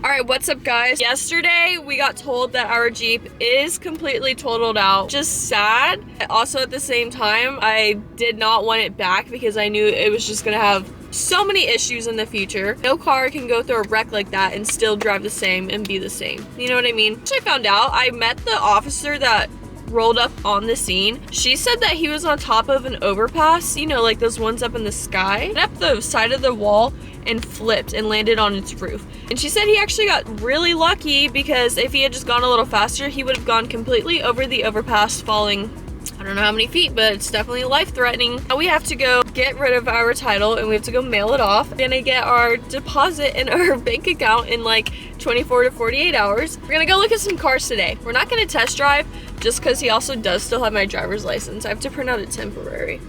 Alright, what's up guys? Yesterday we got told that our Jeep is completely totaled out. Just sad. Also at the same time, I did not want it back because I knew it was just gonna have so many issues in the future. No car can go through a wreck like that and still drive the same and be the same. You know what I mean? Which I found out. I met the officer that rolled up on the scene. She said that he was on top of an overpass, you know, like those ones up in the sky, and up the side of the wall and flipped and landed on its roof. And she said he actually got really lucky because if he had just gone a little faster, he would have gone completely over the overpass, falling I don't know how many feet, but it's definitely life-threatening. Now we have to go get rid of our title and we have to go mail it off. We're gonna get our deposit in our bank account in like 24 to 48 hours. We're gonna go look at some cars today. We're not gonna test drive just because he also does still have my driver's license. I have to print out a temporary.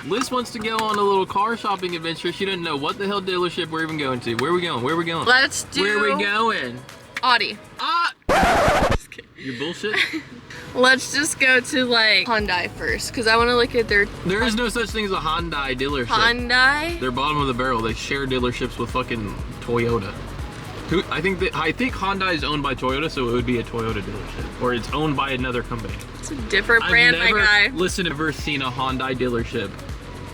Liz wants to go on a little car shopping adventure. She doesn't know what the hell dealership we're even going to. Where are we going? Where are we going? Let's do... Where are we going? Audi. Ah! You're bullshit? Let's just go to like Hyundai first because I want to look at their... There is no such thing as a Hyundai dealership. Hyundai? They're bottom of the barrel. They share dealerships with fucking Toyota. I think Hyundai is owned by Toyota, so it would be a Toyota dealership. Or it's owned by another company. It's a different brand, my guy. Listen, I've never seen a Hyundai dealership.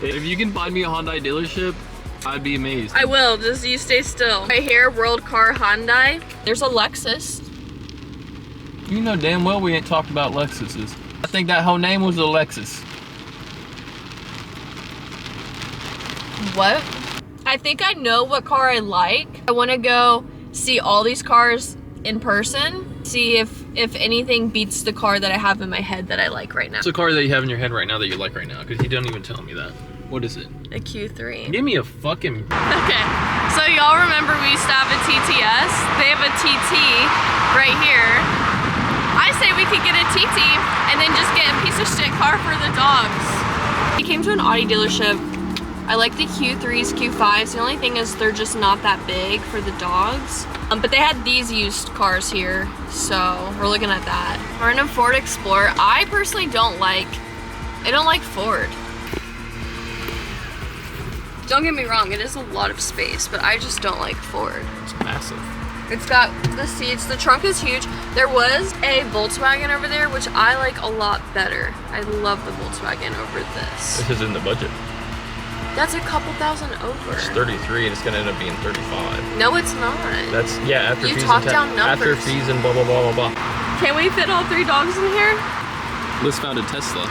If you can find me a Hyundai dealership, I'd be amazed. I will, just you stay still. Right here, World Car Hyundai. There's a Lexus. You know damn well we ain't talked about Lexuses. I think that whole name was a Lexus. What? I think I know what car I like. I want to go see all these cars in person, see if anything beats the car that I have in my head that I like right now. What's a car that you have in your head right now that you like right now? Because you don't even tell me that. What is it? A Q3. Give me a fucking... Okay, so y'all remember we used to have a TTS? They have a TT right here. I say we could get a TT and then just get a piece of shit car for the dogs. We came to an Audi dealership. I like the Q3s, Q5s. The only thing is they're just not that big for the dogs. But they had these used cars here, so we're looking at that. We're in a Ford Explorer. I personally don't like Ford. Don't get me wrong, it is a lot of space, but I just don't like Ford. It's massive. It's got the seats, the trunk is huge. There was a Volkswagen over there, which I like a lot better. I love the Volkswagen over this. This is in the budget. That's a couple thousand over. It's 33 and it's gonna end up being 35. No, it's not. That's, yeah, after you fees talk and down numbers. after fees and blah, blah, blah, blah, blah. Can we fit all 3 dogs in here? Liz found a Tesla.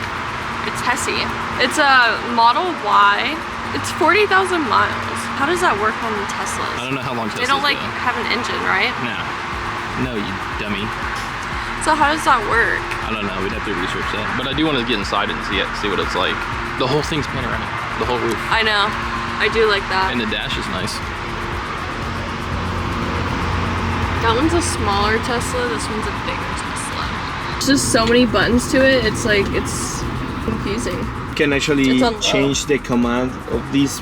It's Tessie. It's a Model Y. It's 40,000 miles. How does that work on the Teslas? I don't know how long Teslas They don't like go. have an engine, right? No, you dummy. So how does that work? I don't know, we'd have to research that. But I do want to get inside and see what it's like. The whole thing's panoramic, the whole roof. I know, I do like that. And the dash is nice. That one's a smaller Tesla, this one's a bigger Tesla. There's just so many buttons to it, it's like, it's confusing. Can actually change the command of this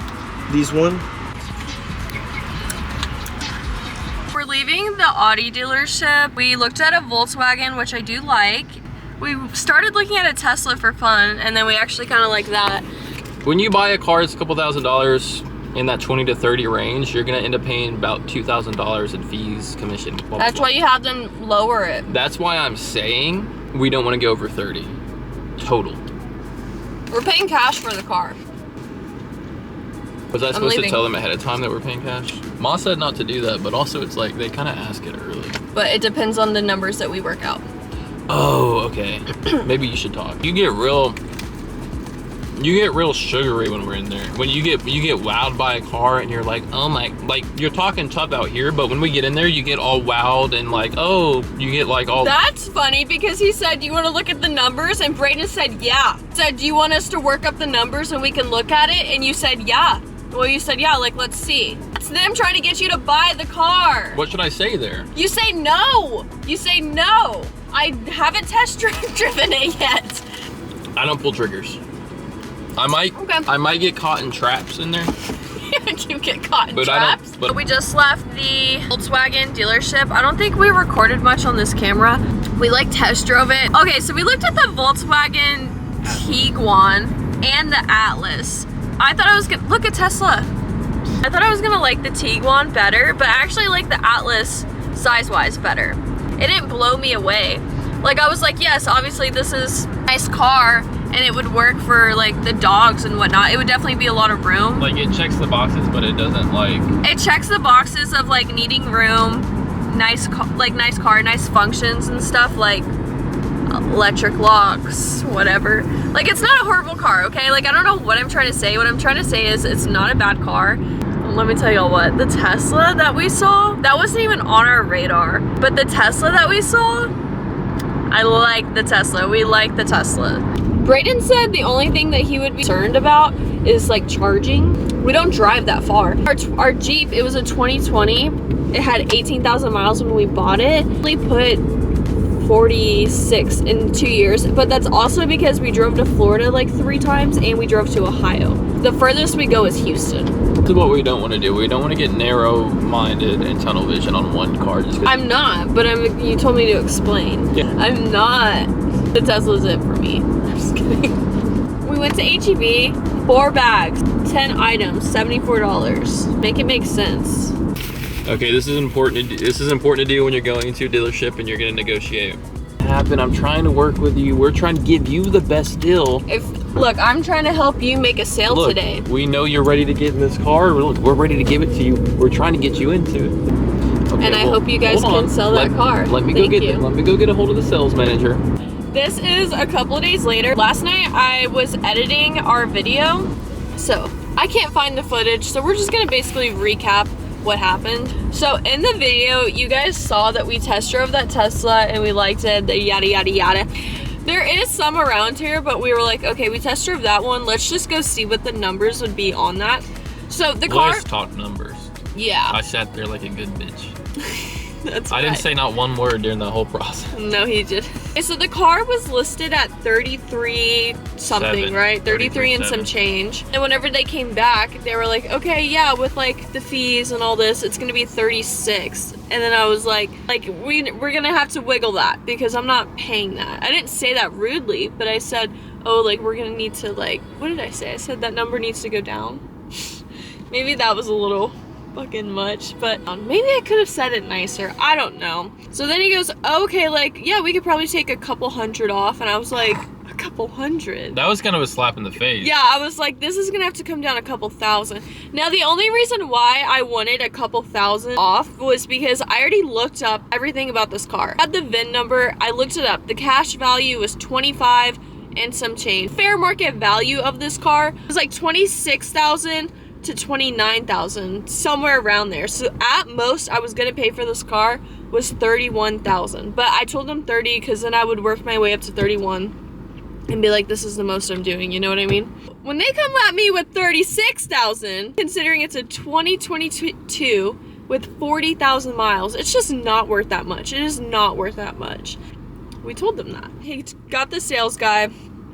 one. We're leaving the Audi dealership. We looked at a Volkswagen, which I do like. We started looking at a Tesla for fun, and then we actually kind of like that. When you buy a car, it's a couple $1,000s in that 20 to 30 range. You're gonna end up paying about $2,000 in fees, commission. Blah, That's blah. why you have them lower it. That's why I'm saying we don't want to go over 30 total. We're paying cash for the car. Was I supposed to tell them ahead of time that we're paying cash? Ma said not to do that, but also it's like they kind of ask it early. But it depends on the numbers that we work out. Oh, okay. Maybe you should talk. You get real sugary when we're in there. When you get wowed by a car and you're like, oh my, like you're talking tough out here, but when we get in there, you get all wowed and like, oh, you get like all. That's funny because he said, do you want to look at the numbers? And Brayden said, yeah. Said, do you want us to work up the numbers and we can look at it? And you said, yeah. Well, you said, yeah, like, let's see. It's them trying to get you to buy the car. What should I say there? You say no. You say no. I haven't test driven it yet. I don't pull triggers. I might get caught in traps in there. You get caught in but traps? We just left the Volkswagen dealership. I don't think we recorded much on this camera. We like test drove it. Okay, so we looked at the Volkswagen Tiguan and the Atlas. I thought I was gonna, look at Tesla. I thought I was gonna like the Tiguan better, but I actually like the Atlas size-wise better. It didn't blow me away. Like, I was like, yes, obviously this is a nice car and it would work for like the dogs and whatnot. It would definitely be a lot of room. Like, it checks the boxes, but it doesn't like... It checks the boxes of like needing room, nice car, nice functions and stuff, like electric locks, whatever. Like, it's not a horrible car, okay? Like, I don't know what I'm trying to say. What I'm trying to say is it's not a bad car. Let me tell y'all what, the Tesla that we saw, that wasn't even on our radar. But the Tesla that we saw, I like the Tesla. We like the Tesla. Brayden said the only thing that he would be concerned about is like charging. We don't drive that far. Our Jeep, it was a 2020. It had 18,000 miles when we bought it. We put 46 in 2 years, but that's also because we drove to Florida like 3 times and we drove to Ohio. The furthest we go is Houston. This is what we don't want to do. We don't want to get narrow-minded and tunnel vision on one car. Just I'm not, but you told me to explain. Yeah. I'm not. The Tesla's it for me. I'm just kidding. We went to HEB, 4 bags, 10 items, $74. Make it make sense. Okay, this is important. This is important to do when you're going to a dealership and you're going to negotiate. I'm trying to work with you. We're trying to give you the best deal. Look, I'm trying to help you make a sale today. We know you're ready to get in this car. Look, we're ready to give it to you. We're trying to get you into it. Okay, and I hope you guys can sell that car. Let me go get a hold of the sales manager. This is a couple of days later. Last night I was editing our video, so I can't find the footage. So we're just gonna basically recap what happened. So in the video, you guys saw that we test drove that Tesla and we liked it, the yada yada yada. There is some around here, but we were like, okay, we test drove that one. Let's just go see what the numbers would be on that. So the car. Let's talk numbers. Yeah. I sat there like a good bitch. That's I didn't say not one word during the whole process. No, he did. Okay, so the car was listed at 33 something, right? 33 and some change. And whenever they came back, they were like, okay, yeah, with like the fees and all this, it's gonna be 36. And then I was like we're gonna have to wiggle that because I'm not paying that. I didn't say that rudely, but I said, oh, like we're gonna need to like, what did I say? I said that number needs to go down. Maybe that was a little fucking much, but maybe I could have said it nicer. I don't know. So then he goes, oh, okay, like, yeah, we could probably take a couple hundred off. And I was like, a couple hundred? That was kind of a slap in the face. Yeah, I was like, this is gonna have to come down a couple thousand. Now, the only reason why I wanted a couple thousand off was because I already looked up everything about this car. I had the VIN number, I looked it up. The cash value was 25 and some change. Fair market value of this car was like 26,000 to 29,000, somewhere around there. So at most I was gonna pay for this car was 31,000, but I told them 30 because then I would work my way up to 31 and be like, this is the most I'm doing, you know what I mean? When they come at me with 36,000, considering it's a 2022 with 40,000 miles, it's just not worth that much. It is not worth that much. We told them that. He got the sales guy.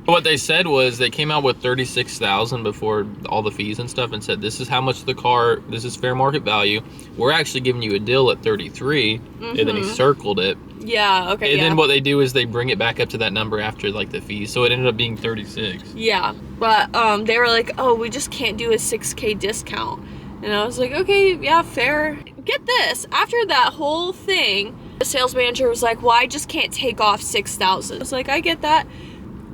What they said was they came out with 36,000 before all the fees and stuff and said, this is how much the car, this is fair market value. We're actually giving you a deal at 33. And then he circled it. Yeah, okay, And then what they do is they bring it back up to that number after like the fees. So it ended up being 36. Yeah, but they were like, oh, we just can't do a 6K discount. And I was like, okay, yeah, fair. Get this, after that whole thing, the sales manager was like, well, I just can't take off 6,000. I was like, I get that.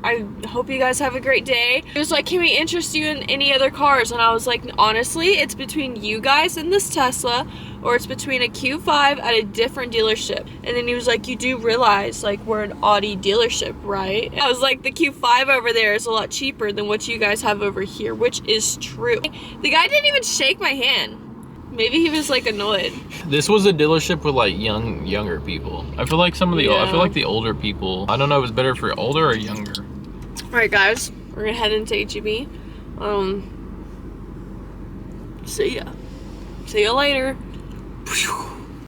I hope you guys have a great day. He was like, can we interest you in any other cars? And I was like, honestly, it's between you guys and this Tesla, or it's between a Q5 at a different dealership. And then he was like, you do realize like we're an Audi dealership, right? I was like, the Q5 over there is a lot cheaper than what you guys have over here, which is true. The guy didn't even shake my hand. Maybe he was like annoyed. This was a dealership with like younger people. I feel like I feel like the older people, I don't know if it's better for older or younger. All right, guys, we're gonna head into HEB. See ya. See ya later.